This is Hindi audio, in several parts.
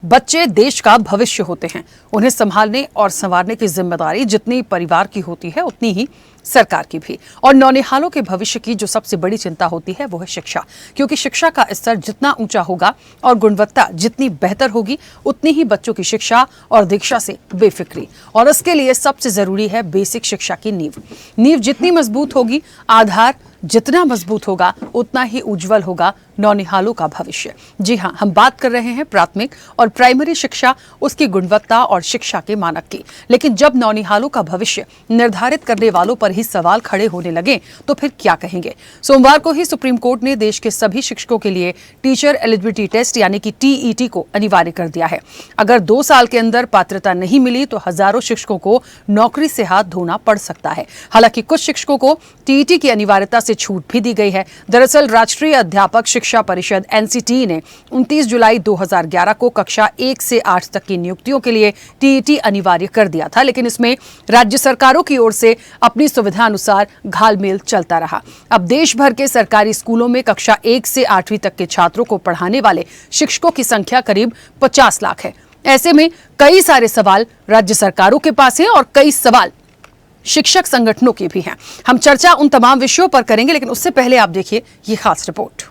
बच्चे देश का भविष्य होते हैं। उन्हें संभालने और संवारने की जिम्मेदारी जितनी परिवार की होती है उतनी ही सरकार की भी। और नौनिहालों के भविष्य की जो सबसे बड़ी चिंता होती है वो है शिक्षा, क्योंकि शिक्षा का स्तर जितना ऊंचा होगा और गुणवत्ता जितनी बेहतर होगी उतनी ही बच्चों की शिक्षा और दीक्षा से बेफिक्री। और इसके लिए सबसे जरूरी है बेसिक शिक्षा की नींव। नींव जितनी मजबूत होगी, आधार जितना मजबूत होगा, उतना ही उज्जवल होगा नौनिहालों का भविष्य। जी हां, हम बात कर रहे हैं प्राथमिक और प्राइमरी शिक्षा, उसकी गुणवत्ता और शिक्षा के मानक की। लेकिन जब नौनिहालों का भविष्य निर्धारित करने वालों पर ही सवाल खड़े होने लगे तो फिर क्या कहेंगे। सोमवार को ही सुप्रीम कोर्ट ने देश के सभी शिक्षकों के लिए टीचर एलिजिबिलिटी टेस्ट यानी कि टीईटी को अनिवार्य कर दिया है। अगर 2 साल के अंदर पात्रता नहीं मिली तो हजारों शिक्षकों को नौकरी से हाथ धोना पड़ सकता है। हालांकि कुछ शिक्षकों को टीईटी की अनिवार्यता से छूट भी दी गई है। दरअसल राष्ट्रीय अध्यापक शिक्षा परिषद एनसीटी ने 29 जुलाई 2011 को कक्षा 1 से 8 तक की नियुक्तियों के लिए टीईटी अनिवार्य कर दिया था, लेकिन इसमें राज्य सरकारों की ओर से अपनी सुविधा अनुसार घालमेल चलता रहा। अब देश भर के सरकारी स्कूलों में कक्षा 1 से 8वीं तक के छात्रों को पढ़ाने वाले शिक्षकों की संख्या करीब 50 लाख है। ऐसे में कई सारे सवाल राज्य सरकारों के पास है और कई सवाल शिक्षक संगठनों के भी हैं। हम चर्चा उन तमाम विषयों पर करेंगे, लेकिन उससे पहले आप देखिए ये खास रिपोर्ट।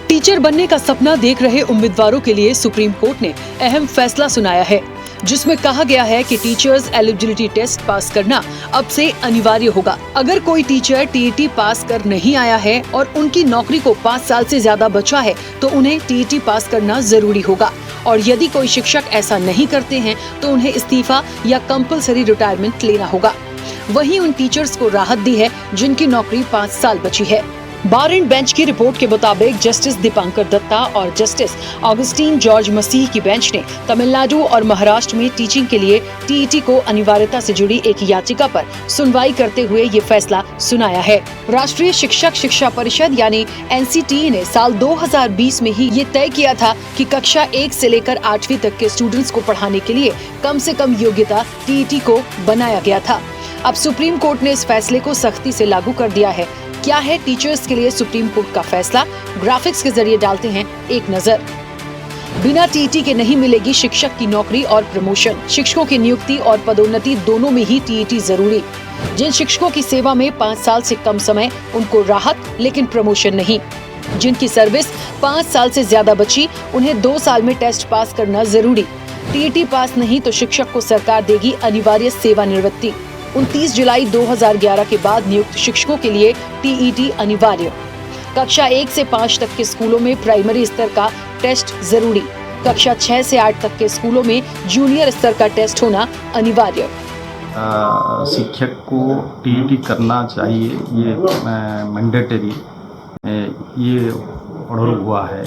टीचर बनने का सपना देख रहे उम्मीदवारों के लिए सुप्रीम कोर्ट ने अहम फैसला सुनाया है, जिसमें कहा गया है कि टीचर्स एलिजिबिलिटी टेस्ट पास करना अब से अनिवार्य होगा। अगर कोई टीचर टीईटी पास कर नहीं आया है और उनकी नौकरी को 5 साल से ज्यादा बचा है तो उन्हें टीईटी पास करना जरूरी होगा। और यदि कोई शिक्षक ऐसा नहीं करते हैं तो उन्हें इस्तीफा या कंपलसरी रिटायरमेंट लेना होगा। वहीं उन टीचर्स को राहत दी है जिनकी नौकरी 5 साल बची है। बार एंड बेंच की रिपोर्ट के मुताबिक जस्टिस दीपांकर दत्ता और जस्टिस ऑगस्टीन जॉर्ज मसीह की बेंच ने तमिलनाडु और महाराष्ट्र में टीचिंग के लिए टीईटी को अनिवार्यता से जुड़ी एक याचिका पर सुनवाई करते हुए ये फैसला सुनाया है। राष्ट्रीय शिक्षक शिक्षा परिषद यानी एनसीटी ने साल 2020 में ही ये तय किया था कि कक्षा 1 से लेकर 8वीं तक के स्टूडेंट्स को पढ़ाने के लिए कम से कम योग्यता टीईटी को बनाया गया था। अब सुप्रीम कोर्ट ने इस फैसले को सख्ती से लागू कर दिया है। क्या है टीचर्स के लिए सुप्रीम कोर्ट का फैसला, ग्राफिक्स के जरिए डालते हैं एक नजर। बिना टीईटी के नहीं मिलेगी शिक्षक की नौकरी और प्रमोशन। शिक्षकों की नियुक्ति और पदोन्नति दोनों में ही टीईटी जरूरी। जिन शिक्षकों की सेवा में 5 साल से कम समय, उनको राहत लेकिन प्रमोशन नहीं। जिनकी सर्विस 5 साल से ज्यादा बची, उन्हें 2 साल में टेस्ट पास करना जरूरी। टीईटी पास नहीं तो शिक्षक को सरकार देगी अनिवार्य सेवानिवृत्ति। 29 जुलाई 2011 के बाद नियुक्त शिक्षकों के लिए टीईटी अनिवार्य। कक्षा 1 से 5 तक के स्कूलों में प्राइमरी स्तर का टेस्ट जरूरी। कक्षा 6 से 8 तक के स्कूलों में जूनियर स्तर का टेस्ट होना अनिवार्य। शिक्षक को टीईटी करना चाहिए, ये मैंडेटरी ये ऑर्डर हुआ है।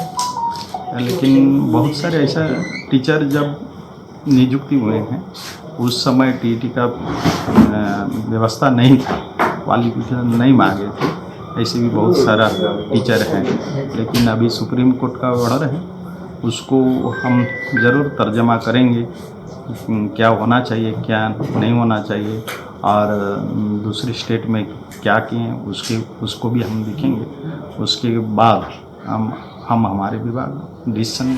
लेकिन बहुत सारे ऐसा टीचर जब नियुक्ति हुए हैं उस समय टीईटी का व्यवस्था नहीं था, क्वालिफिकेशन नहीं मांगे थे। ऐसे भी बहुत सारा टीचर हैं, लेकिन अभी सुप्रीम कोर्ट का ऑर्डर है, उसको हम ज़रूर तर्जमा करेंगे क्या होना चाहिए, क्या नहीं होना चाहिए, और दूसरी स्टेट में क्या किए उसको भी हम देखेंगे। उसके बाद हम हमारे विभाग डिसीजन।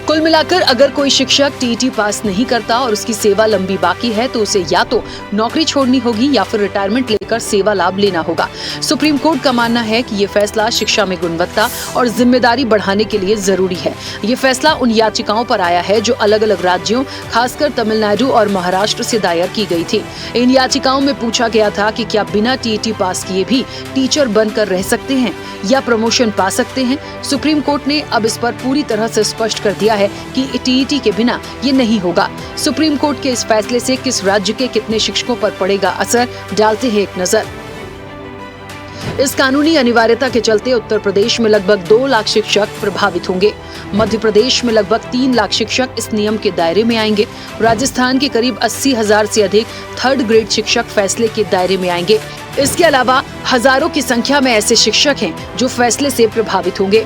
कुल मिलाकर अगर कोई शिक्षक टीईटी पास नहीं करता और उसकी सेवा लंबी बाकी है तो उसे या तो नौकरी छोड़नी होगी या फिर रिटायरमेंट लेकर सेवा लाभ लेना होगा। सुप्रीम कोर्ट का मानना है कि ये फैसला शिक्षा में गुणवत्ता और जिम्मेदारी बढ़ाने के लिए जरूरी है। ये फैसला उन याचिकाओं पर आया है जो अलग अलग राज्यों, खासकर तमिलनाडु और महाराष्ट्र से दायर की गई थी। इन याचिकाओं में पूछा गया था कि क्या बिना टीईटी पास किए भी टीचर बनकर रह सकते हैं या प्रमोशन पा सकते हैं। सुप्रीम कोर्ट ने अब इस पर पूरी तरह से स्पष्ट कर दिया है कि टीईटी के बिना ये नहीं होगा। सुप्रीम कोर्ट के इस फैसले से किस राज्य के कितने शिक्षकों पर पड़ेगा असर, डालते हैं एक नजर। इस कानूनी अनिवार्यता के चलते उत्तर प्रदेश में लगभग 2 लाख शिक्षक प्रभावित होंगे। मध्य प्रदेश में लगभग 3 लाख शिक्षक इस नियम के दायरे में आएंगे। राजस्थान के करीब 80,000 से अधिक 3rd ग्रेड शिक्षक फैसले के दायरे में आएंगे। इसके अलावा हजारों की संख्या में ऐसे शिक्षक हैं जो फैसले से प्रभावित होंगे।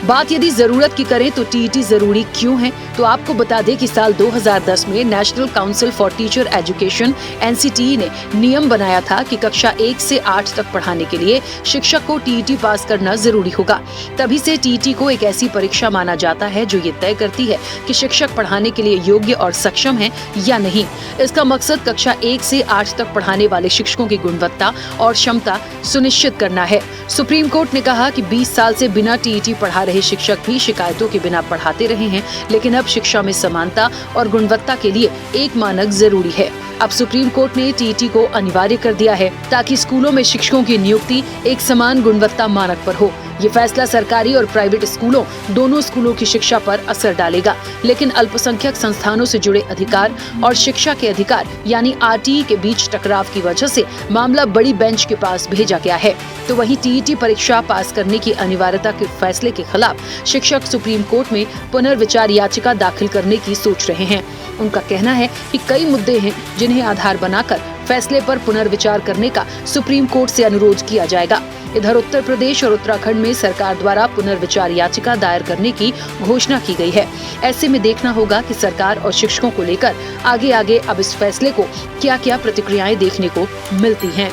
बात यदि जरूरत की करें तो टीईटी जरूरी क्यों है, तो आपको बता दें कि साल 2010 में national council for teacher education (NCTE) ने नियम बनाया था कि कक्षा 1 से 8 तक पढ़ाने के लिए शिक्षक को टीईटी पास करना जरूरी होगा। तभी से टीईटी को एक ऐसी परीक्षा माना जाता है जो ये तय करती है कि शिक्षक पढ़ाने के लिए योग्य और सक्षम है या नहीं। इसका मकसद कक्षा 1 से 8 तक पढ़ाने वाले शिक्षकों की गुणवत्ता और क्षमता सुनिश्चित करना है। सुप्रीम कोर्ट ने कहा कि 20 साल से बिना टीईटी पढ़ा रहे शिक्षक भी शिकायतों के बिना पढ़ाते रहे हैं, लेकिन अब शिक्षा में समानता और गुणवत्ता के लिए एक मानक जरूरी है। अब सुप्रीम कोर्ट ने टीईटी को अनिवार्य कर दिया है ताकि स्कूलों में शिक्षकों की नियुक्ति एक समान गुणवत्ता मानक पर हो। ये फैसला सरकारी और प्राइवेट स्कूलों दोनों स्कूलों की शिक्षा पर असर डालेगा, लेकिन अल्पसंख्यक संस्थानों से जुड़े अधिकार और शिक्षा के अधिकार यानी आरटीई के बीच टकराव की वजह से मामला बड़ी बेंच के पास भेजा गया है। तो वहीं टीईटी परीक्षा पास करने की अनिवार्यता के फैसले के खिलाफ शिक्षक सुप्रीम कोर्ट में पुनर्विचार याचिका दाखिल करने की सोच रहे हैं। उनका कहना है कि कई मुद्दे हैं जिन्हें आधार बनाकर फैसले पर पुनर्विचार करने का सुप्रीम कोर्ट से अनुरोध किया जाएगा। इधर उत्तर प्रदेश और उत्तराखंड में सरकार द्वारा पुनर्विचार याचिका दायर करने की घोषणा की गई है। ऐसे में देखना होगा कि सरकार और शिक्षकों को लेकर आगे अब इस फैसले को क्या प्रतिक्रियाएं देखने को मिलती हैं।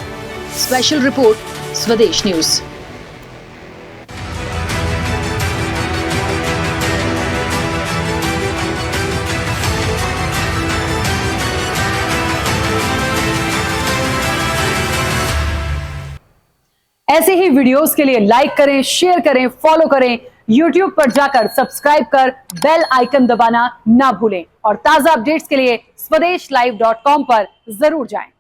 स्पेशल रिपोर्ट, स्वदेश न्यूज। ऐसे ही वीडियोस के लिए लाइक करें, शेयर करें, फॉलो करें। YouTube पर जाकर सब्सक्राइब कर बेल आइकन दबाना ना भूलें और ताजा अपडेट्स के लिए swedeshlive.com पर जरूर जाएं।